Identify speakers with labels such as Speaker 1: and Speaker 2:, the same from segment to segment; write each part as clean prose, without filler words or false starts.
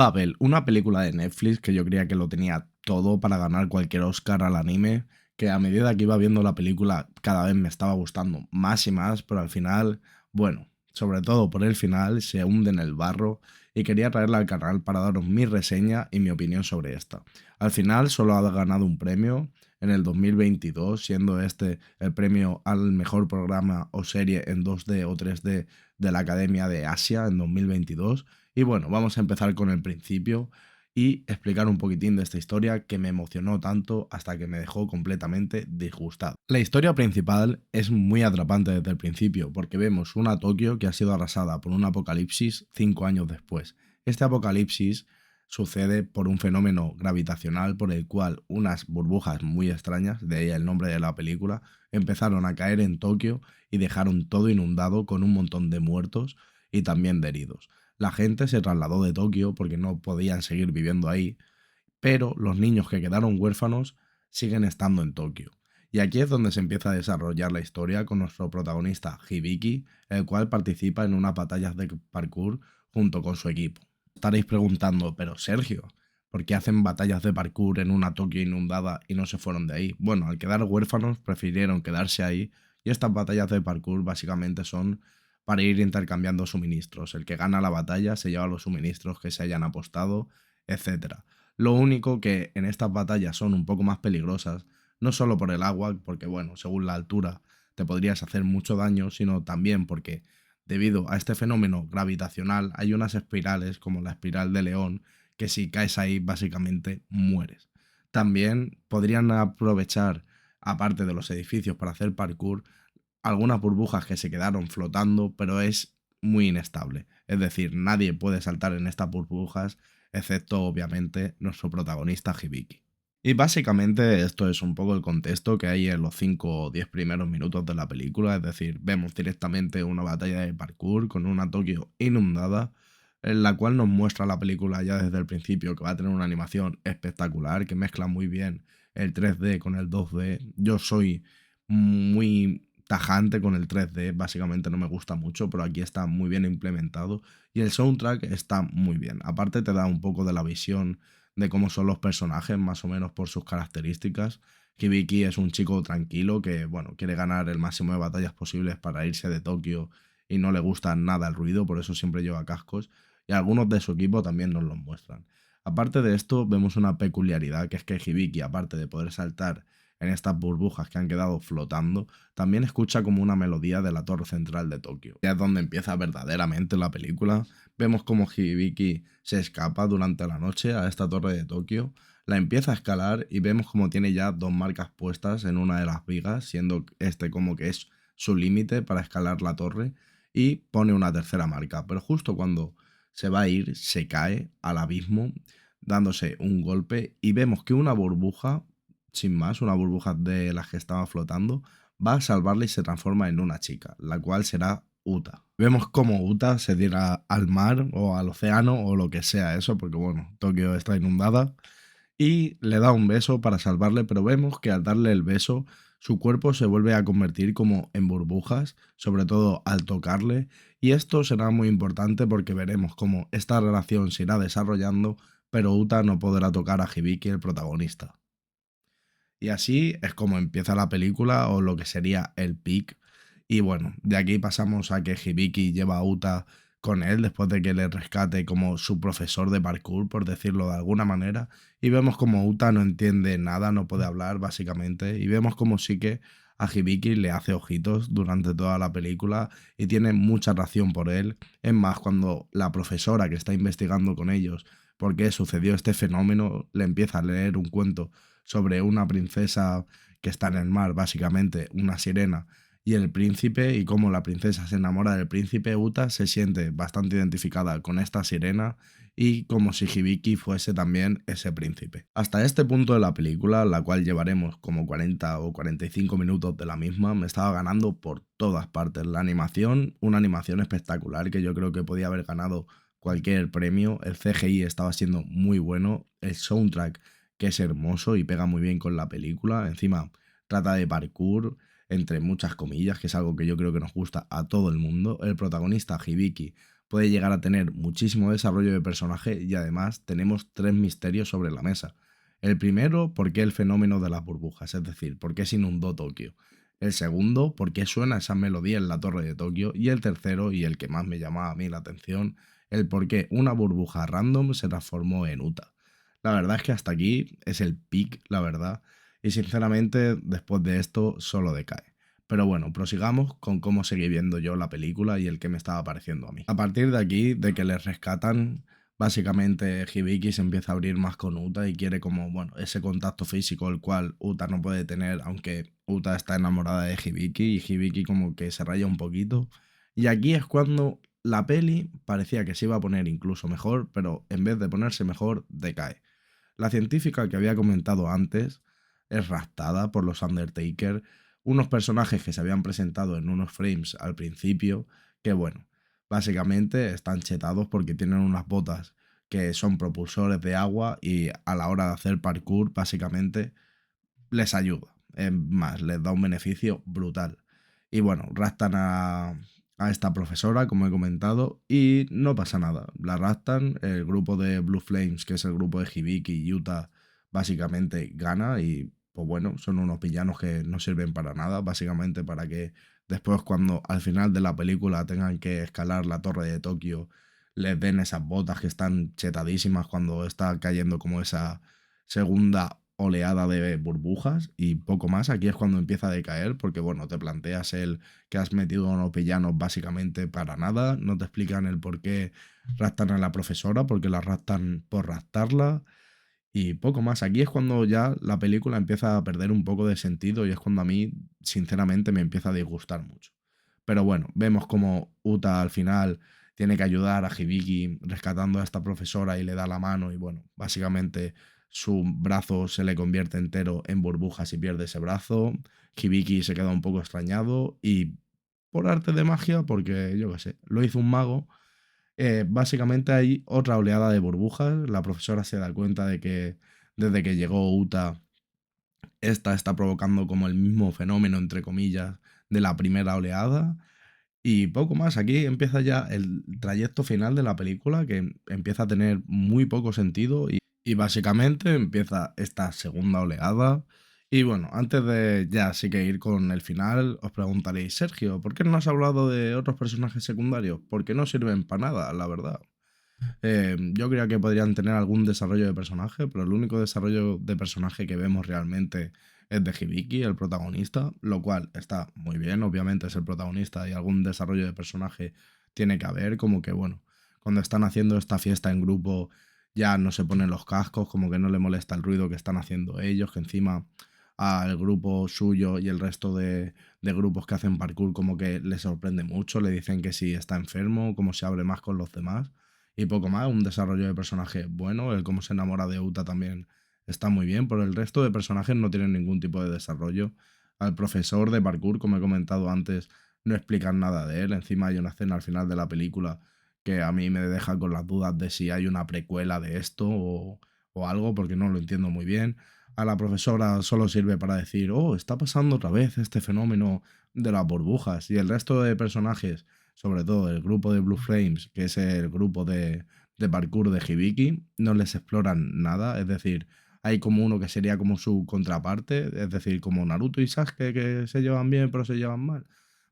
Speaker 1: Babel, una película de Netflix que yo creía que lo tenía todo para ganar cualquier Oscar al anime, que a medida que iba viendo la película cada vez me estaba gustando más y más, pero al final, bueno, sobre todo por el final, se hunde en el barro y quería traerla al canal para daros mi reseña y mi opinión sobre esta. Al final solo ha ganado un premio en el 2022, siendo este el premio al mejor programa o serie en 2D o 3D de la Academia de Asia en 2022. Y bueno, vamos a empezar con el principio y explicar un poquitín de esta historia que me emocionó tanto hasta que me dejó completamente disgustado. La historia principal es muy atrapante desde el principio porque vemos una Tokio que ha sido arrasada por un apocalipsis 5 años después. Este apocalipsis sucede por un fenómeno gravitacional por el cual unas burbujas muy extrañas, de ahí el nombre de la película, empezaron a caer en Tokio y dejaron todo inundado con un montón de muertos y también de heridos. La gente se trasladó de Tokio porque no podían seguir viviendo ahí, pero los niños que quedaron huérfanos siguen estando en Tokio. Y aquí es donde se empieza a desarrollar la historia con nuestro protagonista Hibiki, el cual participa en unas batallas de parkour junto con su equipo. Estaréis preguntando, pero Sergio, ¿por qué hacen batallas de parkour en una Tokio inundada y no se fueron de ahí? Bueno, al quedar huérfanos prefirieron quedarse ahí y estas batallas de parkour básicamente son para ir intercambiando suministros. El que gana la batalla se lleva los suministros que se hayan apostado, etcétera. Lo único que en estas batallas son un poco más peligrosas, no solo por el agua, porque bueno, según la altura te podrías hacer mucho daño, sino también porque debido a este fenómeno gravitacional hay unas espirales como la espiral de León que si caes ahí básicamente mueres. También podrían aprovechar, aparte de los edificios para hacer parkour, algunas burbujas que se quedaron flotando, pero es muy inestable. Es decir, nadie puede saltar en estas burbujas, excepto obviamente nuestro protagonista Hibiki. Y básicamente esto es un poco el contexto que hay en los 5 o 10 primeros minutos de la película, es decir, vemos directamente una batalla de parkour con una Tokio inundada, en la cual nos muestra la película ya desde el principio que va a tener una animación espectacular, que mezcla muy bien el 3D con el 2D. Yo soy muy tajante con el 3D, básicamente no me gusta mucho, pero aquí está muy bien implementado y el soundtrack está muy bien. Aparte te da un poco de la visión de cómo son los personajes, más o menos por sus características. Hibiki es un chico tranquilo que, bueno, quiere ganar el máximo de batallas posibles para irse de Tokio y no le gusta nada el ruido, por eso siempre lleva cascos. Y algunos de su equipo también nos los muestran. Aparte de esto, vemos una peculiaridad que es que Hibiki, aparte de poder saltar en estas burbujas que han quedado flotando, también escucha como una melodía de la torre central de Tokio. Ya es donde empieza verdaderamente la película. Vemos como Hibiki se escapa durante la noche a esta torre de Tokio, la empieza a escalar y vemos como tiene ya dos marcas puestas en una de las vigas, siendo este como que es su límite para escalar la torre, y pone una tercera marca. Pero justo cuando se va a ir, se cae al abismo, dándose un golpe y vemos que una burbuja, sin más, una burbuja de las que estaba flotando, va a salvarle y se transforma en una chica, la cual será Uta. Vemos cómo Uta se tira al mar o al océano o lo que sea eso, porque bueno, Tokio está inundada, y le da un beso para salvarle, pero vemos que al darle el beso, su cuerpo se vuelve a convertir como en burbujas, sobre todo al tocarle, y esto será muy importante porque veremos cómo esta relación se irá desarrollando, pero Uta no podrá tocar a Hibiki, el protagonista. Y así es como empieza la película o lo que sería el pic. Y bueno, de aquí pasamos a que Hibiki lleva a Uta con él después de que le rescate como su profesor de parkour, por decirlo de alguna manera. Y vemos como Uta no entiende nada, no puede hablar básicamente. Y vemos como sí que a Hibiki le hace ojitos durante toda la película y tiene mucha ración por él. Es más, cuando la profesora que está investigando con ellos por qué sucedió este fenómeno, le empieza a leer un cuento sobre una princesa que está en el mar, básicamente una sirena, y el príncipe, y cómo la princesa se enamora del príncipe. Uta se siente bastante identificada con esta sirena y como si Hibiki fuese también ese príncipe. Hasta este punto de la película, la cual llevaremos como 40 o 45 minutos de la misma, me estaba ganando por todas partes. La animación, una animación espectacular que yo creo que podía haber ganado cualquier premio, el CGI estaba siendo muy bueno, el soundtrack que es hermoso y pega muy bien con la película. Encima trata de parkour, entre muchas comillas, que es algo que yo creo que nos gusta a todo el mundo. El protagonista, Hibiki, puede llegar a tener muchísimo desarrollo de personaje y además tenemos tres misterios sobre la mesa. El primero, ¿por qué el fenómeno de las burbujas? Es decir, ¿por qué se inundó Tokio? El segundo, ¿por qué suena esa melodía en la torre de Tokio? Y el tercero, y el que más me llamaba a mí la atención, el por qué una burbuja random se transformó en Uta. La verdad es que hasta aquí es el pic, la verdad, y sinceramente después de esto solo decae. Pero bueno, prosigamos con cómo seguí viendo yo la película y el que me estaba pareciendo a mí. A partir de aquí, de que les rescatan, básicamente Hibiki se empieza a abrir más con Uta y quiere como, bueno, ese contacto físico el cual Uta no puede tener, aunque Uta está enamorada de Hibiki y Hibiki como que se raya un poquito. Y aquí es cuando la peli parecía que se iba a poner incluso mejor, pero en vez de ponerse mejor, decae. La científica que había comentado antes es raptada por los Undertaker, unos personajes que se habían presentado en unos frames al principio, que bueno, básicamente están chetados porque tienen unas botas que son propulsores de agua y a la hora de hacer parkour básicamente les ayuda. Es más, les da un beneficio brutal. Y bueno, raptan a esta profesora, como he comentado, y no pasa nada. La raptan, el grupo de Blue Flames, que es el grupo de Hibiki y Yuta, básicamente gana y pues bueno, son unos villanos que no sirven para nada, básicamente para que después cuando al final de la película tengan que escalar la torre de Tokio, les den esas botas que están chetadísimas cuando está cayendo como esa segunda oleada de burbujas y poco más. Aquí es cuando empieza a decaer porque, bueno, te planteas el que has metido a unos villanos básicamente para nada, no te explican el por qué raptan a la profesora, porque la raptan por raptarla y poco más. Aquí es cuando ya la película empieza a perder un poco de sentido y es cuando a mí, sinceramente, me empieza a disgustar mucho. Pero bueno, vemos como Uta al final tiene que ayudar a Hibiki rescatando a esta profesora y le da la mano y bueno, básicamente su brazo se le convierte entero en burbujas y pierde ese brazo. Hibiki se queda un poco extrañado y por arte de magia, porque yo qué sé, lo hizo un mago, básicamente hay otra oleada de burbujas. La profesora se da cuenta de que desde que llegó Uta, esta está provocando como el mismo fenómeno, entre comillas, de la primera oleada. Y poco más, aquí empieza ya el trayecto final de la película que empieza a tener muy poco sentido y básicamente empieza esta segunda oleada. Y bueno, antes de ya sí que ir con el final, os preguntaréis, Sergio, ¿por qué no has hablado de otros personajes secundarios? Porque no sirven para nada, la verdad. Yo creía que podrían tener algún desarrollo de personaje, pero el único desarrollo de personaje que vemos realmente es de Hibiki, el protagonista, lo cual está muy bien, obviamente es el protagonista y algún desarrollo de personaje tiene que haber, como que bueno, cuando están haciendo esta fiesta en grupo ya no se ponen los cascos, como que no le molesta el ruido que están haciendo ellos, que encima al grupo suyo y el resto de grupos que hacen parkour como que le sorprende mucho, le dicen que si está enfermo, cómo se abre más con los demás y poco más, un desarrollo de personaje bueno, el cómo se enamora de Uta también está muy bien, pero el resto de personajes no tienen ningún tipo de desarrollo. Al profesor de parkour, como he comentado antes, no explican nada de él, encima hay una escena al final de la película que a mí me deja con las dudas de si hay una precuela de esto o algo, porque no lo entiendo muy bien. A la profesora solo sirve para decir, oh, está pasando otra vez este fenómeno de las burbujas, y el resto de personajes, sobre todo el grupo de Blue Flames, que es el grupo de parkour de Hibiki, no les exploran nada, es decir, hay como uno que sería como su contraparte, es decir, como Naruto y Sasuke que se llevan bien pero se llevan mal.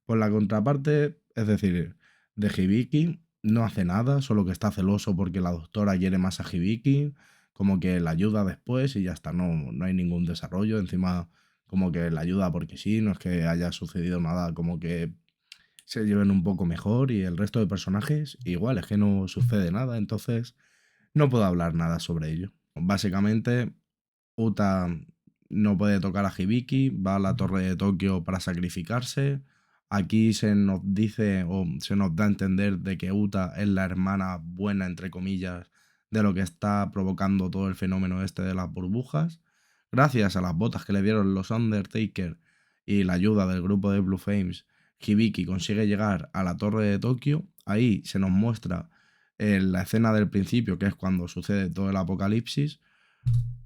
Speaker 1: Pues la contraparte, es decir, de Hibiki, no hace nada, solo que está celoso porque la doctora quiere más a Hibiki, como que la ayuda después y ya está, no hay ningún desarrollo, encima como que la ayuda porque sí, no es que haya sucedido nada, como que se lleven un poco mejor y el resto de personajes igual, es que no sucede nada, entonces no puedo hablar nada sobre ello. Básicamente, Uta no puede tocar a Hibiki, va a la torre de Tokio para sacrificarse. Aquí se nos dice o se nos da a entender de que Uta es la hermana buena, entre comillas, de lo que está provocando todo el fenómeno este de las burbujas. Gracias a las botas que le dieron los Undertaker y la ayuda del grupo de Blue Flames, Hibiki consigue llegar a la torre de Tokio. Ahí se nos muestra en la escena del principio, que es cuando sucede todo el apocalipsis,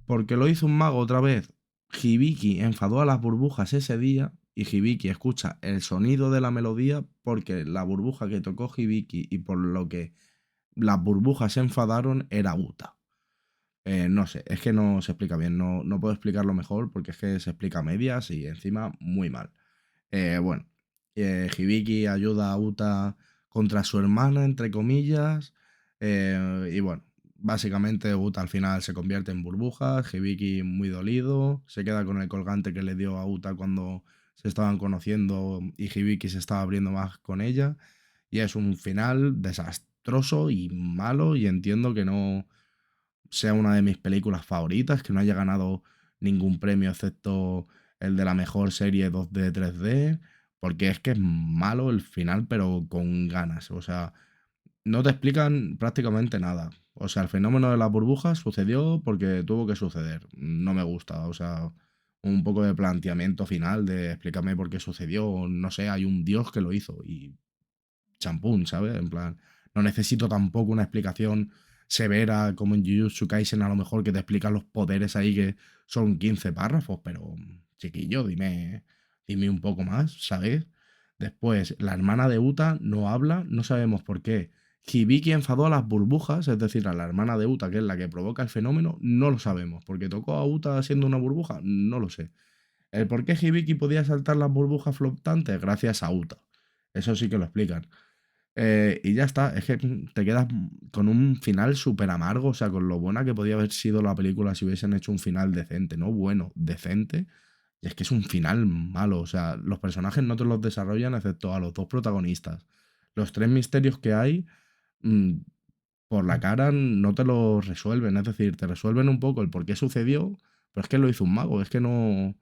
Speaker 1: porque lo hizo un mago otra vez. Hibiki enfadó a las burbujas ese día y Hibiki escucha el sonido de la melodía porque la burbuja que tocó Hibiki y por lo que las burbujas se enfadaron era Uta. No sé, es que no se explica bien, no puedo explicarlo mejor porque es que se explica a medias y encima muy mal. Bueno, Hibiki ayuda a Uta contra su hermana, entre comillas, y bueno, básicamente Uta al final se convierte en burbujas, Hibiki muy dolido, se queda con el colgante que le dio a Uta cuando se estaban conociendo y Hibiki se estaba abriendo más con ella, y es un final desastroso y malo y entiendo que no sea una de mis películas favoritas, que no haya ganado ningún premio excepto el de la mejor serie 2D 3D, porque es que es malo el final, pero con ganas. O sea, no te explican prácticamente nada. O sea, el fenómeno de las burbujas sucedió porque tuvo que suceder. No me gusta. O sea, un poco de planteamiento final de explícame por qué sucedió. No sé, hay un dios que lo hizo y champún, ¿sabes? En plan, no necesito tampoco una explicación severa como en Jujutsu Kaisen, a lo mejor que te explican los poderes ahí que son 15 párrafos, pero chiquillo, dime un poco más, ¿sabes? Después, la hermana de Uta no habla, no sabemos por qué. Hibiki enfadó a las burbujas, es decir, a la hermana de Uta, que es la que provoca el fenómeno, no lo sabemos. ¿Porque tocó a Uta siendo una burbuja? No lo sé. El por qué Hibiki podía saltar las burbujas flotantes, gracias a Uta. Eso sí que lo explican. Y ya está, es que te quedas con un final súper amargo, o sea, con lo buena que podía haber sido la película si hubiesen hecho un final decente, no bueno, decente. Y es que es un final malo, o sea, los personajes no te los desarrollan excepto a los dos protagonistas. Los tres misterios que hay, mm, por la cara no te los resuelven, es decir, te resuelven un poco el por qué sucedió, pero es que lo hizo un mago, es que no...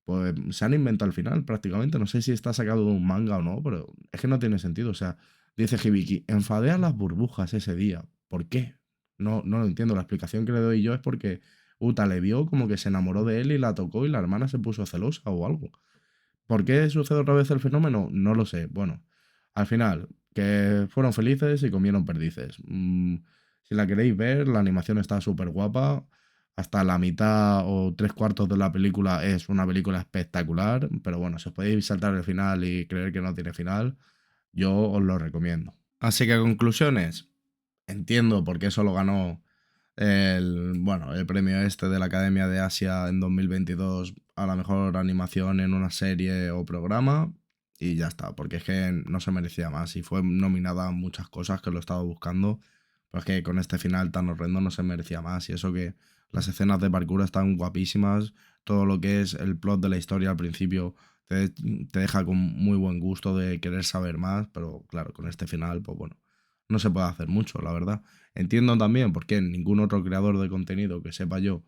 Speaker 1: Pues se han inventado el final prácticamente, no sé si está sacado de un manga o no, pero es que no tiene sentido, o sea, dice Hibiki, enfadé a las burbujas ese día, ¿por qué? No lo entiendo, la explicación que le doy yo es porque Uta le vio como que se enamoró de él y la tocó y la hermana se puso celosa o algo. ¿Por qué sucede otra vez el fenómeno? No lo sé. Bueno, al final, que fueron felices y comieron perdices. Si la queréis ver, la animación está súper guapa. Hasta la mitad o tres cuartos de la película es una película espectacular. Pero bueno, si os podéis saltar el final y creer que no tiene final, yo os lo recomiendo. Así que conclusiones. Entiendo por qué solo ganó el premio este de la Academia de Asia en 2022 a la mejor animación en una serie o programa y ya está, porque es que no se merecía más y fue nominada a muchas cosas que lo estaba buscando, pero es que con este final tan horrendo no se merecía más y eso que las escenas de parkour están guapísimas, todo lo que es el plot de la historia al principio te deja con muy buen gusto de querer saber más, pero claro, con este final, pues bueno, no se puede hacer mucho, la verdad. Entiendo también por qué ningún otro creador de contenido que sepa yo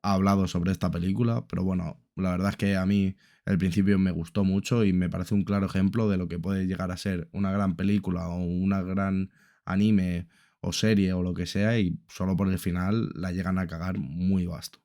Speaker 1: ha hablado sobre esta película, pero bueno, la verdad es que a mí el principio me gustó mucho y me parece un claro ejemplo de lo que puede llegar a ser una gran película o una gran anime o serie o lo que sea y solo por el final la llegan a cagar muy vasto.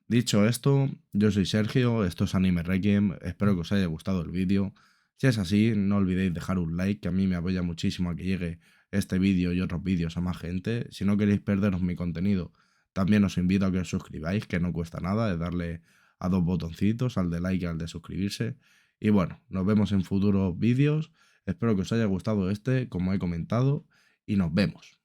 Speaker 1: Dicho esto, yo soy Sergio, esto es Anime Requiem, espero que os haya gustado el vídeo. Si es así, no olvidéis dejar un like, que a mí me apoya muchísimo a que llegue este vídeo y otros vídeos a más gente. Si no queréis perderos mi contenido, también os invito a que os suscribáis, que no cuesta nada, es darle a dos botoncitos, al de like y al de suscribirse. Y bueno, nos vemos en futuros vídeos, espero que os haya gustado este, como he comentado, y nos vemos.